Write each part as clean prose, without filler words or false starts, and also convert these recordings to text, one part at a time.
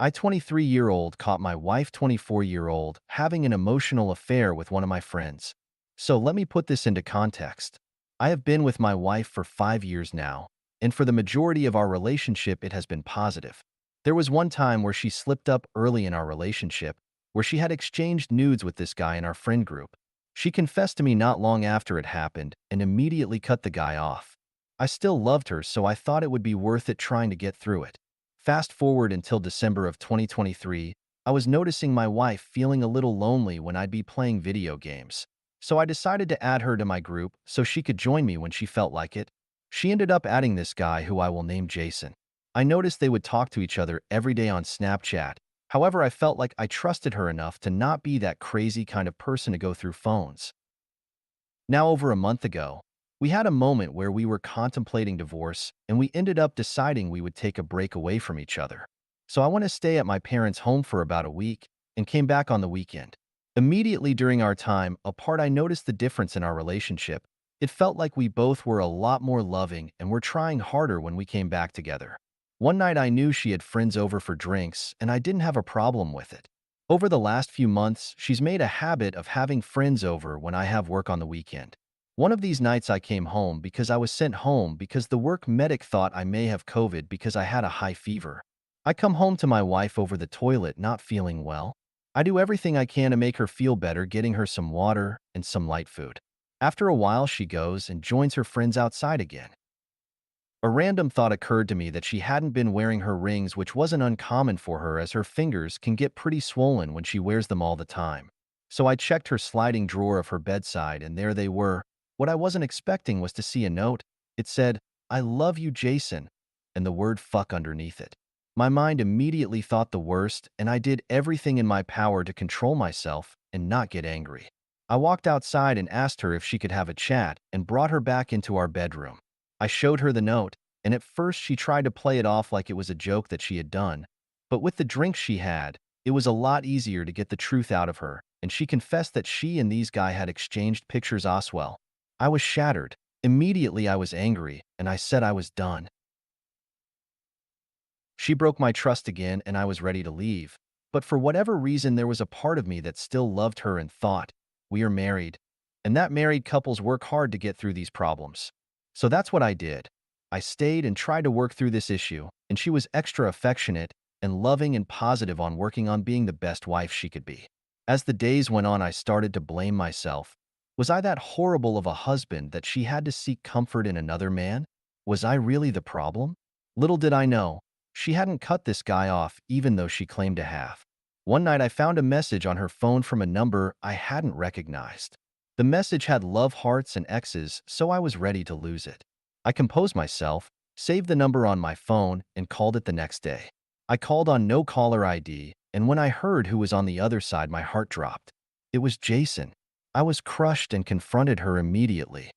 I 23-year-old caught my wife 24-year-old having an emotional affair with one of my friends. So let me put this into context. I have been with my wife for 5 years now, and for the majority of our relationship it has been positive. There was one time where she slipped up early in our relationship, where she had exchanged nudes with this guy in our friend group. She confessed to me not long after it happened and immediately cut the guy off. I still loved her, so I thought it would be worth it trying to get through it. Fast forward until December of 2023, I was noticing my wife feeling a little lonely when I'd be playing video games. So I decided to add her to my group so she could join me when she felt like it. She ended up adding this guy who I will name Jason. I noticed they would talk to each other every day on Snapchat. However, I felt like I trusted her enough to not be that crazy kind of person to go through phones. Now, over a month ago, we had a moment where we were contemplating divorce and we ended up deciding we would take a break away from each other. So I went to stay at my parents' home for about a week and came back on the weekend. Immediately during our time apart, I noticed the difference in our relationship. It felt like we both were a lot more loving and were trying harder when we came back together. One night I knew she had friends over for drinks and I didn't have a problem with it. Over the last few months, she's made a habit of having friends over when I have work on the weekend. One of these nights I came home because I was sent home because the work medic thought I may have COVID because I had a high fever. I come home to my wife over the toilet not feeling well. I do everything I can to make her feel better, getting her some water and some light food. After a while, she goes and joins her friends outside again. A random thought occurred to me that she hadn't been wearing her rings, which wasn't uncommon for her as her fingers can get pretty swollen when she wears them all the time. So I checked her sliding drawer of her bedside and there they were. What I wasn't expecting was to see a note. It said, "I love you, Jason," and the word fuck underneath it. My mind immediately thought the worst, and I did everything in my power to control myself and not get angry. I walked outside and asked her if she could have a chat and brought her back into our bedroom. I showed her the note, and at first she tried to play it off like it was a joke that she had done. But with the drinks she had, it was a lot easier to get the truth out of her, and she confessed that she and these guy had exchanged pictures as well. I was shattered. Immediately I was angry, and I said I was done. She broke my trust again, and I was ready to leave. But for whatever reason, there was a part of me that still loved her and thought, we are married, and that married couples work hard to get through these problems. So that's what I did. I stayed and tried to work through this issue, and she was extra affectionate and loving and positive on working on being the best wife she could be. As the days went on, I started to blame myself. Was I that horrible of a husband that she had to seek comfort in another man? Was I really the problem? Little did I know, she hadn't cut this guy off even though she claimed to have. One night I found a message on her phone from a number I hadn't recognized. The message had love hearts and X's, so I was ready to lose it. I composed myself, saved the number on my phone, and called it the next day. I called on no caller ID, and when I heard who was on the other side, my heart dropped. It was Jason. I was crushed and confronted her immediately.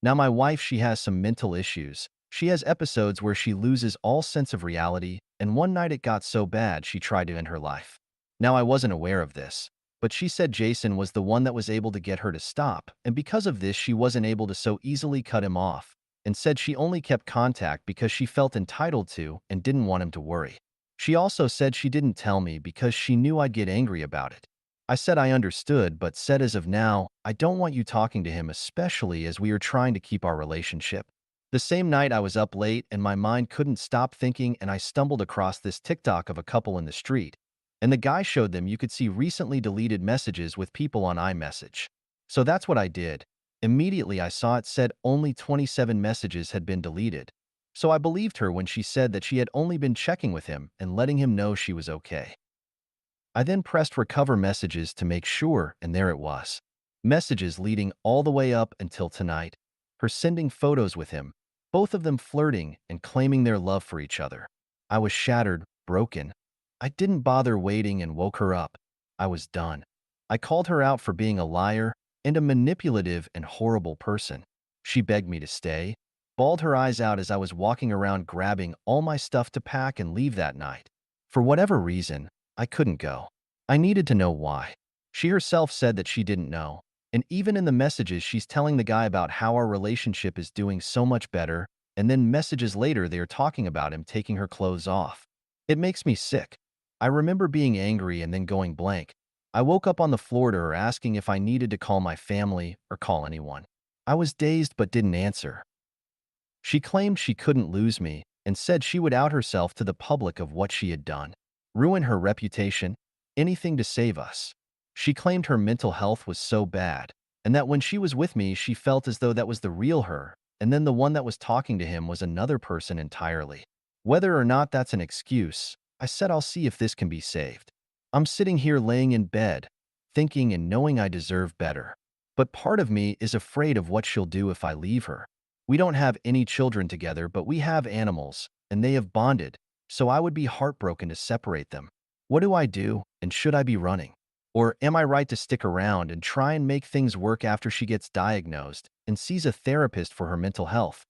Now, my wife, she has some mental issues. She has episodes where she loses all sense of reality, and one night it got so bad she tried to end her life. Now, I wasn't aware of this, but she said Jason was the one that was able to get her to stop, and because of this, she wasn't able to so easily cut him off, and said she only kept contact because she felt entitled to and didn't want him to worry. She also said she didn't tell me because she knew I'd get angry about it. I said I understood, but said as of now, I don't want you talking to him, especially as we are trying to keep our relationship. The same night I was up late and my mind couldn't stop thinking, and I stumbled across this TikTok of a couple in the street. And the guy showed them you could see recently deleted messages with people on iMessage. So that's what I did. Immediately I saw it said only 27 messages had been deleted. So I believed her when she said that she had only been checking with him and letting him know she was okay. I then pressed recover messages to make sure, and there it was. Messages leading all the way up until tonight. Her sending photos with him, both of them flirting and claiming their love for each other. I was shattered, broken. I didn't bother waiting and woke her up. I was done. I called her out for being a liar and a manipulative and horrible person. She begged me to stay, bawled her eyes out as I was walking around grabbing all my stuff to pack and leave that night. For whatever reason, I couldn't go. I needed to know why. She herself said that she didn't know. And even in the messages, she's telling the guy about how our relationship is doing so much better, and then messages later they are talking about him taking her clothes off. It makes me sick. I remember being angry and then going blank. I woke up on the floor to her asking if I needed to call my family or call anyone. I was dazed but didn't answer. She claimed she couldn't lose me and said she would out herself to the public of what she had done. Ruin her reputation, anything to save us. She claimed her mental health was so bad, and that when she was with me, she felt as though that was the real her, and then the one that was talking to him was another person entirely. Whether or not that's an excuse, I said I'll see if this can be saved. I'm sitting here laying in bed, thinking and knowing I deserve better. But part of me is afraid of what she'll do if I leave her. We don't have any children together, but we have animals, and they have bonded, so I would be heartbroken to separate them. What do I do, and should I be running? Or am I right to stick around and try and make things work after she gets diagnosed and sees a therapist for her mental health?